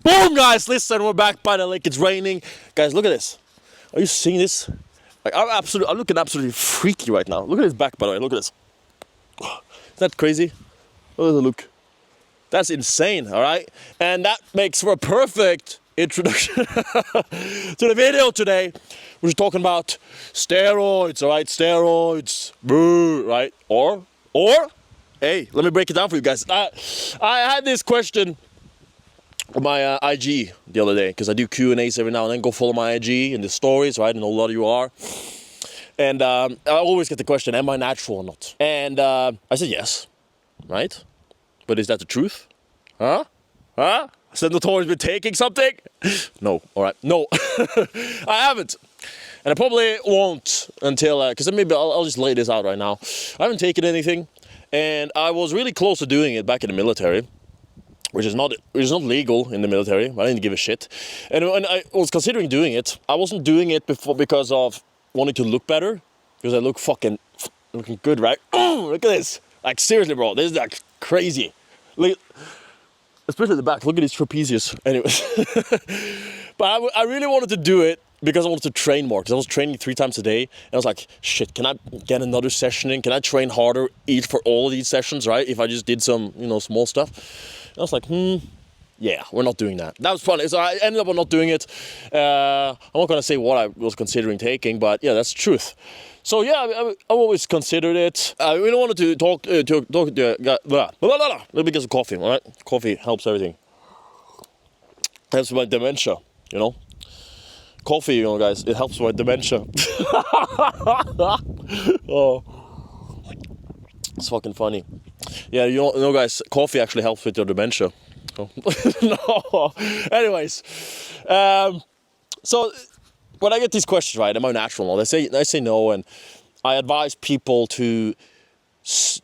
Boom, guys, listen, we're back by the lake. It's raining. Guys, look at this. Are you seeing this? Like, I'm looking absolutely freaky right now. Look at his back, by the way. Look at this. Isn't that crazy? Look at the look. That's insane, all right? And that makes for a perfect introduction to the video today. We're talking about steroids, all right? Steroids, boo, right? Or, hey, let me break it down for you guys. I had this question on my IG the other day, because I do Q&As every now and then. Go follow my IG and the stories, right? I know a lot of you are. And I always get the question, am I natural or not? And I said yes, right? But is that the truth? Huh? Has the notorious been taking something? No, all right, no. I haven't. And I probably won't until, because maybe I'll just lay this out right now. I haven't taken anything, and I was really close to doing it back in the military, which is not legal in the military. I didn't give a shit. And when I was considering doing it, I wasn't doing it because of wanting to look better, because I look looking good, right? Oh, look at this. Like, seriously, bro, this is like crazy. Look, especially the back. Look at these trapezius. Anyways. But I really wanted to do it because I wanted to train more, because I was training 3 times a day, and I was like, shit, can I get another session in? Can I train harder for all of these sessions, right? If I just did some, small stuff. And I was like, yeah, we're not doing that. That was funny. So I ended up not doing it. I'm not going to say what I was considering taking, but yeah, that's the truth. So yeah, I always considered it. I really wanted to talk to the guy. Let me get some coffee, all right? Coffee helps everything. Helps my dementia, Coffee, guys, it helps with dementia. Oh, it's fucking funny. Yeah, guys, coffee actually helps with your dementia. Oh. No. Anyways, so when I get these questions, right, am I natural? They say no, and I advise people to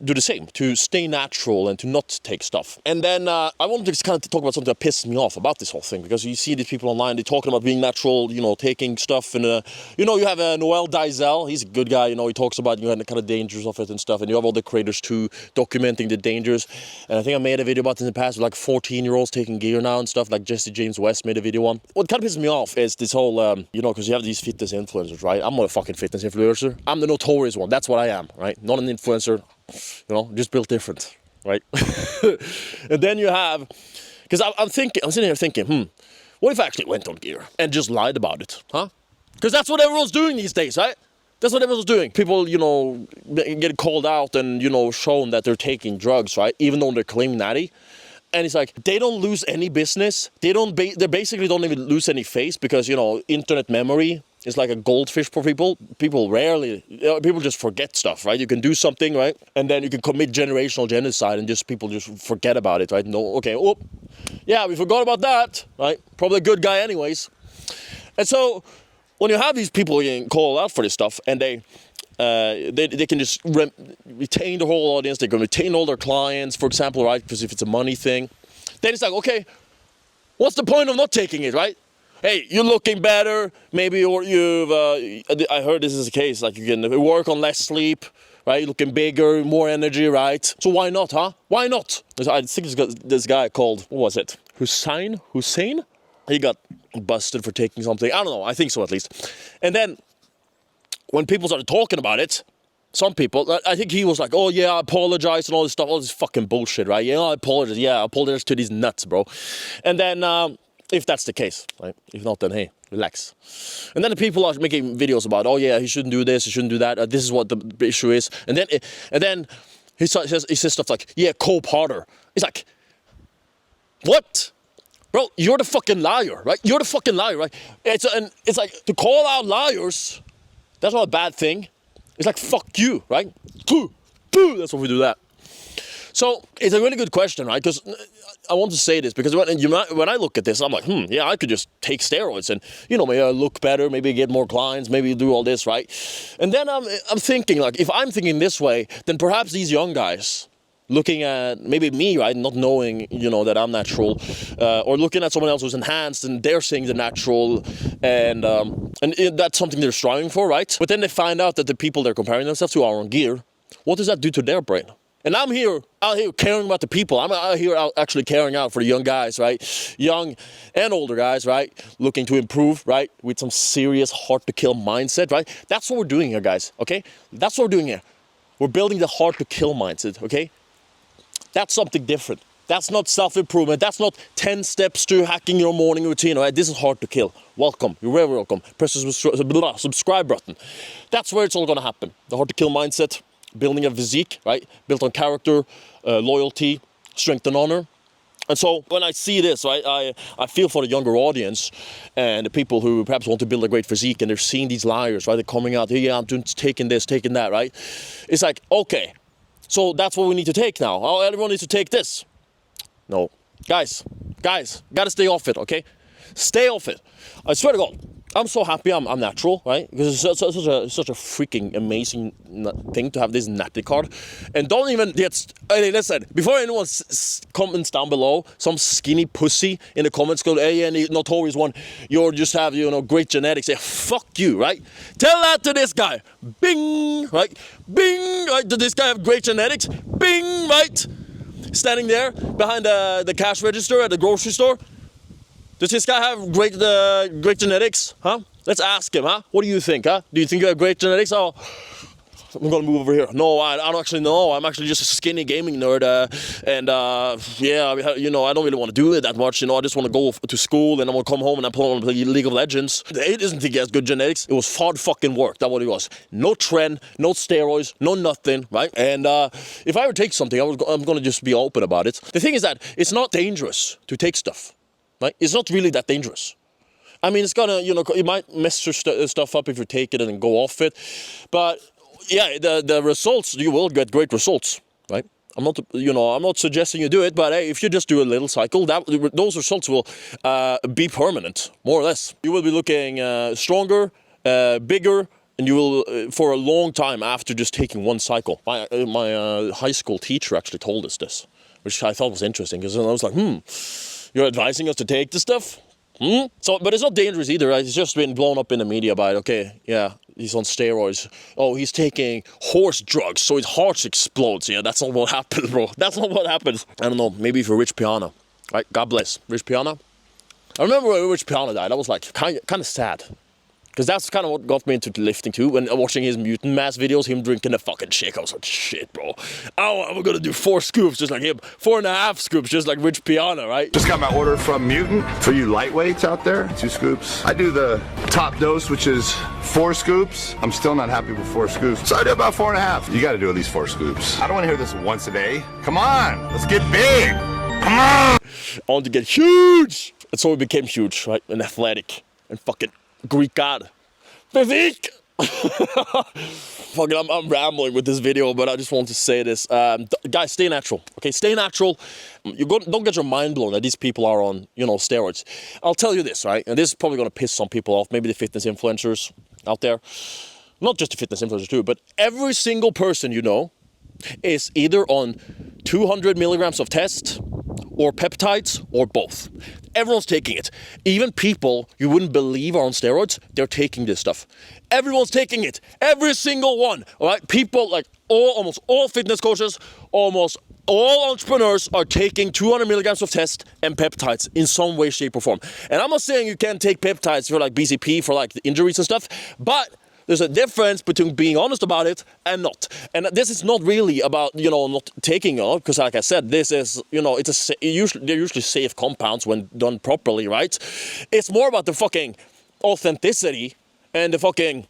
do the same, to stay natural and to not take stuff. And then I wanted to just kind of talk about something that pisses me off about this whole thing, because you see these people online, they're talking about being natural, taking stuff, and you have Noel Dizel, he's a good guy, he talks about the kind of dangers of it and stuff, and you have all the creators too documenting the dangers. And I think I made a video about this in the past with like 14-year-olds taking gear now and stuff, like Jesse James West made a video on. What kind of pisses me off is this whole because you have these fitness influencers, right? I'm not a fucking fitness influencer. I'm the notorious one. That's what I am, right? Not an influencer. Just built different, right? And then you have, because I'm sitting here thinking, what if I actually went on gear and just lied about it, huh? Because that's what everyone's doing these days, right? That's what everyone's doing. People, get called out and, shown that they're taking drugs, right? Even though they're claiming natty. And it's like, they don't lose any business. They basically don't even lose any face, because, internet memory is like a goldfish for people. People just forget stuff, right? You can do something, right? And then you can commit generational genocide and people just forget about it, right? No, okay, yeah, we forgot about that, right? Probably a good guy anyways. And so when you have these people getting called out for this stuff, and they can just retain the whole audience, they can retain all their clients, for example, right? Because if it's a money thing, then it's like, okay, what's the point of not taking it, right? Hey, you're looking better, maybe, or I heard this is the case, like you can work on less sleep, right? You're looking bigger, more energy, right? So why not, huh? Why not? I think this guy called, what was it? Hussein? He got busted for taking something. I don't know, I think so at least. And then when people started talking about it, some people, I think he was like, oh yeah, I apologize and all this stuff, all this fucking bullshit, right? I apologize. Yeah, I apologize to these nuts, bro. And then, if that's the case, right? If not, then hey, relax. And then the people are making videos about, oh yeah, he shouldn't do this, he shouldn't do that. This is what the issue is. And then he says stuff like, yeah, cope harder. It's like, what? Bro, you're the fucking liar, right? You're the fucking liar, right? It's like, to call out liars, that's not a bad thing. It's like, fuck you, right? That's what we do that. So it's a really good question, right? Because I want to say this, because when I look at this, I'm like, yeah, I could just take steroids and, maybe I look better, maybe get more clients, maybe do all this, right? And then I'm thinking, like, if I'm thinking this way, then perhaps these young guys looking at maybe me, right, not knowing, that I'm natural, or looking at someone else who's enhanced and they're saying they're natural, and that's something they're striving for, right? But then they find out that the people they're comparing themselves to are on gear. What does that do to their brain? And I'm out here caring about the people. I'm out here actually caring out for the young guys, right? Young and older guys, right? Looking to improve, right? With some serious hard-to-kill mindset, right? That's what we're doing here, guys, okay? That's what we're doing here. We're building the hard-to-kill mindset, okay? That's something different. That's not self-improvement. That's not 10 steps to hacking your morning routine, right? This is hard to kill. Welcome. You're very welcome. Press the subscribe button. That's where it's all going to happen. The hard-to-kill mindset, building a physique, right? Built on character, loyalty, strength and honor. And so when I see this, right, I feel for the younger audience and the people who perhaps want to build a great physique and they're seeing these liars, right? They're coming out, yeah, I'm taking this, taking that, right? It's like, okay, so that's what we need to take now. Oh, everyone needs to take this. No. Guys, gotta stay off it, okay? Stay off it. I swear to God, I'm so happy I'm natural, right? Because it's such a freaking amazing thing to have this natty card. And don't even get... Listen, before anyone comments down below, some skinny pussy in the comments go, hey, and notorious one, you just have, great genetics. Yeah, fuck you, right? Tell that to this guy. Bing, right? Bing, right? Did this guy have great genetics? Bing, right? Standing there behind the cash register at the grocery store. Does this guy have great genetics? Huh? Let's ask him, huh? What do you think, huh? Do you think you have great genetics? Oh, I'm gonna move over here. No, I don't actually know. I'm actually just a skinny gaming nerd. Yeah, I don't really want to do it that much. I just want to go to school and I'm gonna come home and I play League of Legends. He doesn't think he has good genetics. It was hard fucking work. That's what it was. No trend, no steroids, no nothing, right? And if I ever take something, I'm gonna just be open about it. The thing is that it's not dangerous to take stuff, right? It's not really that dangerous. I mean, it's gonna, you might mess your stuff up if you take it and go off it, but yeah, the results, you will get great results, right? I'm not suggesting you do it, but hey, if you just do a little cycle, those results will be permanent, more or less. You will be looking stronger, bigger, and you will for a long time after just taking one cycle. My high school teacher actually told us this, which I thought was interesting, because I was like, you're advising us to take this stuff? So, but it's not dangerous either, right? It's just been blown up in the media about, okay, yeah, he's on steroids. Oh, he's taking horse drugs, so his heart explodes. Yeah, that's not what happens, bro. That's not what happens. I don't know, maybe if you're Rich Piana, right? God bless. Rich Piana. I remember when Rich Piana died, I was like, kind of sad. Because that's kind of what got me into lifting too. When watching his Mutant Mass videos, him drinking a fucking shake, I was like, shit, bro. I'm gonna do 4 scoops just like him. 4.5 scoops just like Rich Piana, right? Just got my order from Mutant. For you lightweights out there, 2 scoops. I do the top dose, which is 4 scoops. I'm still not happy with 4 scoops. So I do about 4.5. You gotta do at least 4 scoops. I don't wanna hear this once a day. Come on, let's get big. Come on. I want to get huge. And so we became huge, right? And athletic. And fucking Greek god. Physique! Fucking, I'm rambling with this video, but I just want to say this. Guys, stay natural, okay? Stay natural. Don't get your mind blown that these people are on, steroids. I'll tell you this, right? And this is probably going to piss some people off, maybe the fitness influencers out there. Not just the fitness influencers too, but every single person you know is either on 200 milligrams of test or peptides or both. Everyone's taking it. Even people you wouldn't believe are on steroids, they're taking this stuff. Everyone's taking it. Every single one. All right? People like almost all fitness coaches, almost all entrepreneurs are taking 200 milligrams of test and peptides in some way, shape, or form. And I'm not saying you can't take peptides for like BCP for like the injuries and stuff, but there's a difference between being honest about it and not. And this is not really about, not taking it, because like I said, this is, they're usually safe compounds when done properly, right? It's more about the fucking authenticity and the fucking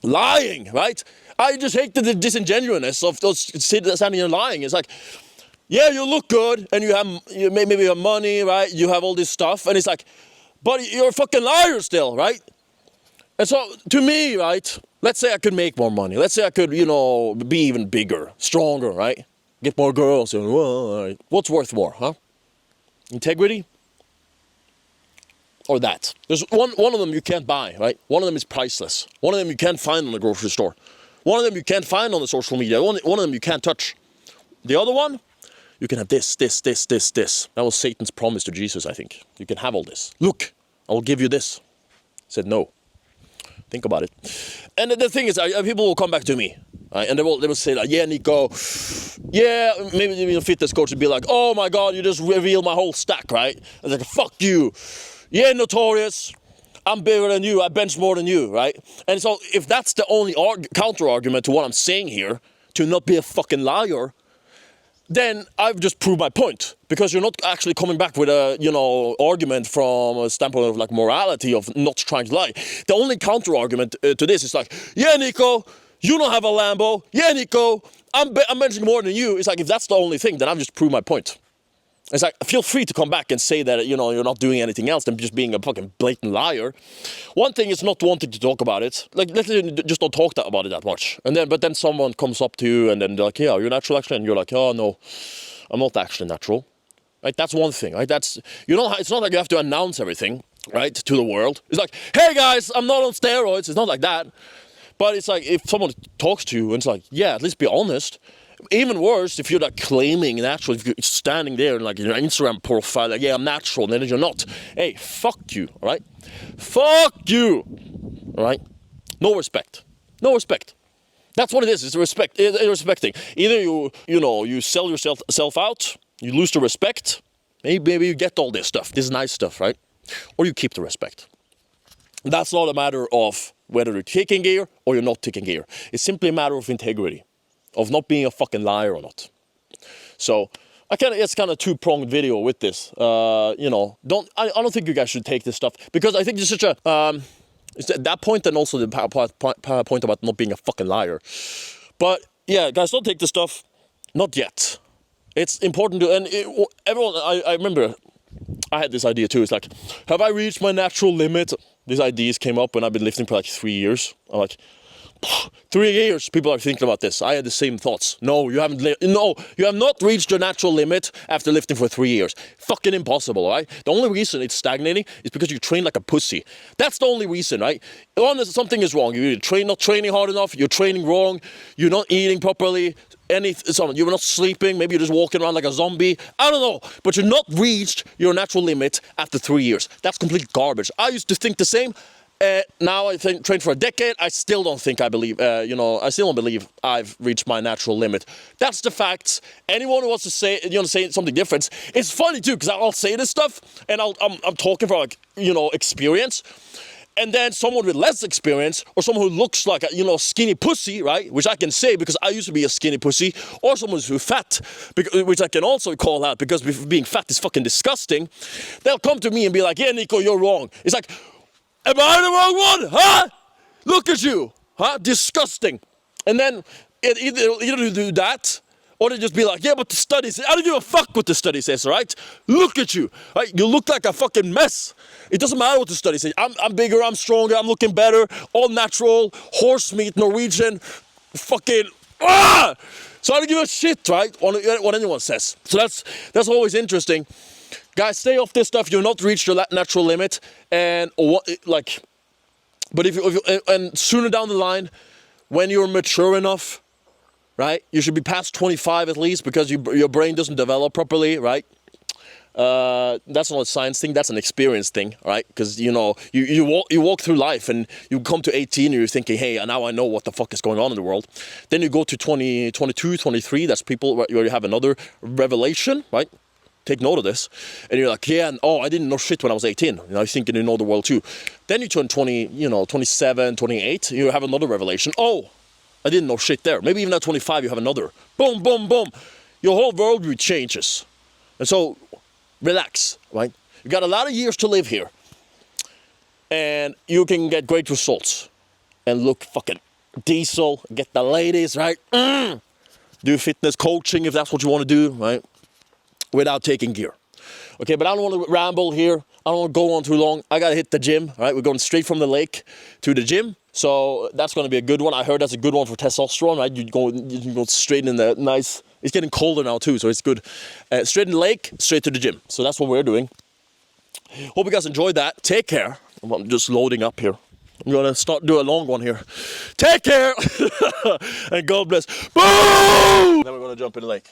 lying, right? I just hate the disingenuousness of those standing and lying. It's like, yeah, you look good and maybe you have money, right? You have all this stuff. And it's like, but you're a fucking liar still, right? And so, to me, right, let's say I could make more money. Let's say I could, be even bigger, stronger, right? Get more girls. Right. What's worth more, huh? Integrity? Or that? There's one of them you can't buy, right? One of them is priceless. One of them you can't find in the grocery store. One of them you can't find on the social media. One of them you can't touch. The other one, you can have this. That was Satan's promise to Jesus, I think. You can have all this. Look, I will give you this. He said no. Think about it. And the thing is, people will come back to me. Right? And they will say like, yeah, Nico, yeah, maybe the fitness coach would be like, oh my God, you just revealed my whole stack, right? And like, fuck you. Yeah, Notorious, I'm bigger than you, I bench more than you, right? And so if that's the only counter argument to what I'm saying here, to not be a fucking liar, then I've just proved my point. Because you're not actually coming back with a, argument from a standpoint of like morality of not trying to lie. The only counter argument to this is like, yeah, Nico, you don't have a Lambo. Yeah, Nico, I'm benching more than you. It's like, if that's the only thing, then I've just proved my point. It's like, feel free to come back and say that, you're not doing anything else than just being a fucking blatant liar. One thing is not wanting to talk about it. Like, literally just don't talk about it that much. But then someone comes up to you and then they're like, yeah, you're natural actually. And you're like, oh, no, I'm not actually natural. Right? That's one thing, right? It's not like you have to announce everything, right, to the world. It's like, hey guys, I'm not on steroids. It's not like that. But it's like, if someone talks to you and it's like, yeah, at least be honest. Even worse, if you're like claiming natural, if you're standing there and like your Instagram profile, like, yeah, I'm natural, and then you're not. Hey, fuck you, all right? Fuck you, all right? No respect. No respect. That's what it is. It's respecting. Either you sell yourself out, you lose the respect, maybe you get all this stuff, this nice stuff, right? Or you keep the respect. That's not a matter of whether you're taking gear or you're not taking gear. It's simply a matter of integrity. Of not being a fucking liar or not. So it's kind of two-pronged video with this. I don't think you guys should take this stuff because I think there's such a it's that point and also the point about not being a fucking liar. But yeah, guys, don't take this stuff. Not yet. It's important to everyone. I remember I had this idea too. It's like, have I reached my natural limit? These ideas came up when I've been lifting for like 3 years. I'm like, 3 years people are thinking about this. I had the same thoughts. No, you have not reached your natural limit after lifting for 3 years. Fucking impossible, right? The only reason it's stagnating is because you train like a pussy. That's the only reason, right? Something is wrong. You're not training hard enough, you're training wrong, you're not eating properly, you're not sleeping, maybe you're just walking around like a zombie. I don't know, but you're not reached your natural limit after 3 years. That's complete garbage. I used to think the same. Now I trained for a decade. I still don't think I still don't believe I've reached my natural limit. That's the facts. Anyone who wants to say something different, it's funny too because I'll say this stuff and I'm talking from experience, and then someone with less experience or someone who looks like a skinny pussy, right? Which I can say because I used to be a skinny pussy, or someone who's fat, which I can also call out because being fat is fucking disgusting. They'll come to me and be like, "Yeah, Nico, you're wrong." It's like, am I the wrong one? Huh? Look at you. Huh? Disgusting. And then either do that, or they just be like, yeah, but the study says, I don't give a fuck what the study says, right? Look at you. Right? You look like a fucking mess. It doesn't matter what the study says. I'm bigger, I'm stronger, I'm looking better, all natural, horse meat, Norwegian, fucking, So I don't give a shit, right? What anyone says. So that's always interesting. Guys, stay off this stuff. You've not reached your natural limit, but and sooner down the line, when you're mature enough, right? You should be past 25 at least because your brain doesn't develop properly, right? That's not a science thing. That's an experience thing, right? Because you walk through life and you come to 18 and you're thinking, hey, now I know what the fuck is going on in the world. Then you go to 20, 22, 23. That's people where you have another revelation, right? Take note of this. And you're like, yeah, I didn't know shit when I was 18. I think you know the world too. Then you turn 20, 27, 28. You have another revelation. Oh, I didn't know shit there. Maybe even at 25 you have another. Boom, boom, boom. Your whole worldview changes. And so, relax, right? You got a lot of years to live here. And you can get great results. And look fucking diesel. Get the ladies, right? Do fitness coaching if that's what you want to do, right? Without taking gear. Okay, but I don't want to ramble here. I don't want to go on too long. I got to hit the gym, all right? We're going straight from the lake to the gym. So that's going to be a good one. I heard that's a good one for testosterone, right? You can go straight in the nice... It's getting colder now too, so it's good. Straight in the lake, straight to the gym. So that's what we're doing. Hope you guys enjoyed that. Take care. I'm just loading up here. I'm going to do a long one here. Take care. And God bless. Boom! Then we're going to jump in the lake.